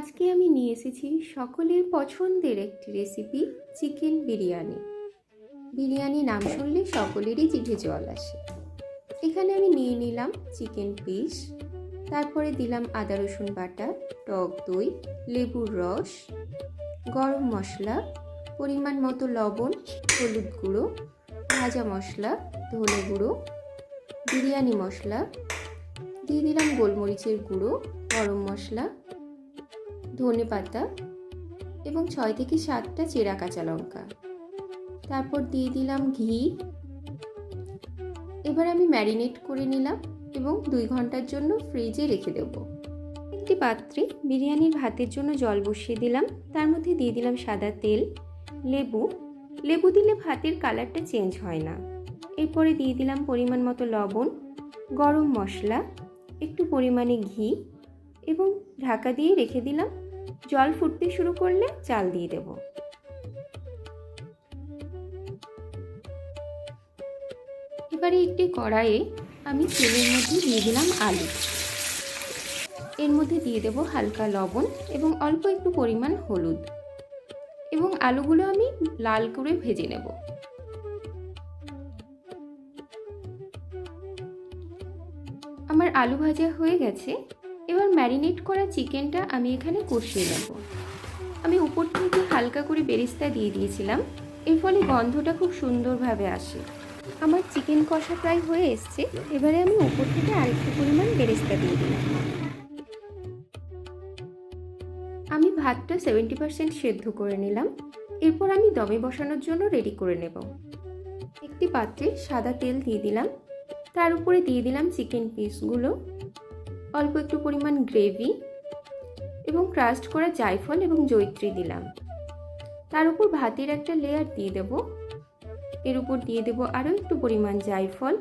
আজকে আমি নিয়ে এসেছি সকলের পছন্দের একটি রেসিপি, চিকেন বিরিয়ানি। বিরিয়ানি নাম শুনলে সকলেরই জিভে জল আসে। এখানে আমি নিয়ে নিলাম চিকেন পিস, তারপরে দিলাম আদা রসুন বাটা, টক দই, লেবুর রস, গরম মশলা, পরিমাণ মতো লবণ, হলুদ গুঁড়ো, ভাজা মশলা, ধনে গুঁড়ো, বিরিয়ানি মশলা, দিয়ে দিলাম গোলমরিচের গুঁড়ো, গরম মশলা, ধনে পাতা এবং 6 থেকে 7টা চেরা কাঁচা লঙ্কা। তারপর দিয়ে দিলাম ঘি। এবার আমি ম্যারিনেট করে নিলাম এবং 2 ঘন্টার জন্য ফ্রিজে রেখে দেব। একটি পাত্রে বিরিয়ানির ভাতের জন্য জল বসিয়ে দিলাম, তার মধ্যে দিয়ে দিলাম সাদা তেল, লেবু দিলে ভাতের কালারটা চেঞ্জ হয় না। এরপরে দিয়ে দিলাম পরিমাণ মতো লবণ, গরম মশলা, একটু পরিমাণে ঘি এবং ঢাকা দিয়ে রেখে দিলাম। জল ফুটতে শুরু করলে চাল দিয়ে দেব। এবারে একটি কড়াইয়ে আমি তেলের মধ্যে দিয়ে দিলাম আলু। এর মধ্যে দিয়ে দেব হালকা লবণ এবং অল্প একটু পরিমাণ হলুদ, এবং আলুগুলো আমি লাল করে ভেজে নেব। আমার আলু ভাজা হয়ে গেছে। এবার ম্যারিনেট করা চিকেনটা আমি এখানে কষিয়ে নেব। আমি উপর থেকে হালকা করে বেরেস্তা দিয়ে দিয়েছিলাম, এর ফলে গন্ধটা খুব সুন্দরভাবে আসে। আমার চিকেন কষা প্রায় হয়ে এসছে। এবারে আমি উপর থেকে আরেকটু পরিমাণ বেরেস্তা দিয়ে দিলাম। আমি ভাতটা 70% সেদ্ধ করে নিলাম। এরপর আমি দমে বসানোর জন্য রেডি করে নেব। একটি পাত্রে সাদা তেল দিয়ে দিলাম, তার উপরে দিয়ে দিলাম চিকেন পিসগুলো, অল্প একটু পরিমাণ গ্রেভি এবং ক্রাস্ট করা জায়ফল এবং জয়িত্রী দিলাম। তার উপর ভাতের একটা লেয়ার দিয়ে দেব। এর উপর দিয়ে দেব আরও একটু পরিমাণ জায়ফল,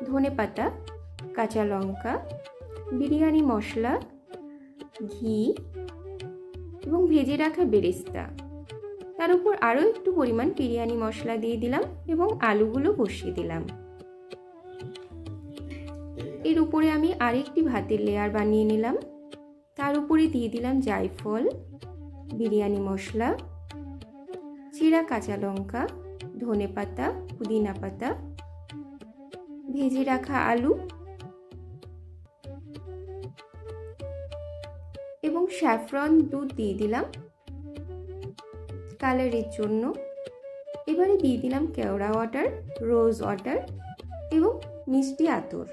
ধনে পাতা, কাঁচা লঙ্কা, বিরিয়ানি মশলা, ঘি এবং ভেজে রাখা বেরেস্তা। তার উপর আরও একটু পরিমাণ বিরিয়ানি মশলা দিয়ে দিলাম এবং আলুগুলো বসিয়ে দিলাম। এর উপরে আমি আরেকটি ভাতের লেয়ার বানিয়ে নিলাম। তার উপরে দিয়ে দিলাম জায়ফল, বিরিয়ানি মশলা, চিরা কাঁচা লঙ্কা, ধনে পাতা, পুদিনা পাতা, ভেজে রাখা আলু এবং স্যাফরন দুধ দিয়ে দিলাম কালারের জন্য। এবারে দিয়ে দিলাম কেওড়া ওয়াটার, রোজ ওয়াটার এবং মিষ্টি আতর।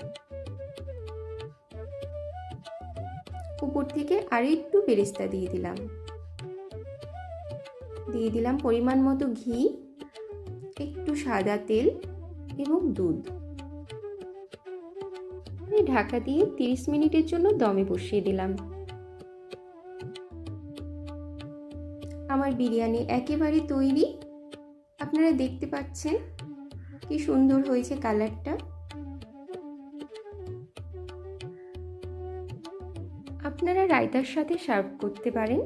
উপর থেকে আরও একটু বেরেস্তা দিয়ে দিলাম। দিয়ে দিলাম পরিমাণ মতো ঘি, একটু সাদা তেল এবং দুধ। ঢাকা দিয়ে 30 মিনিটের জন্য দমে বসিয়ে দিলাম। আমার বিরিয়ানি একেবারে তৈরি। আপনারা দেখতে পাচ্ছেন কি সুন্দর হয়েছে কালারটা। আপনারা রায়তার সাথে সার্ভ করতে পারেন।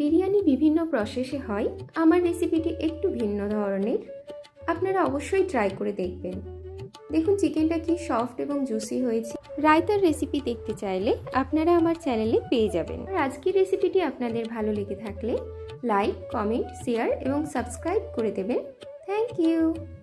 বিরিয়ানি বিভিন্ন প্রসেসে হয়, আমার রেসিপিটি একটু ভিন্ন ধরনের। আপনারা অবশ্যই ট্রাই করে দেখবেন। দেখুন চিকেনটা কি সফট এবং জুসি হয়েছে। রায়তার রেসিপি দেখতে চাইলে আপনারা আমার চ্যানেলে পেয়ে যাবেন। আর আজকের রেসিপিটি আপনাদের ভালো লেগে থাকলে লাইক, কমেন্ট, শেয়ার এবং সাবস্ক্রাইব করে দেবেন। Thank you.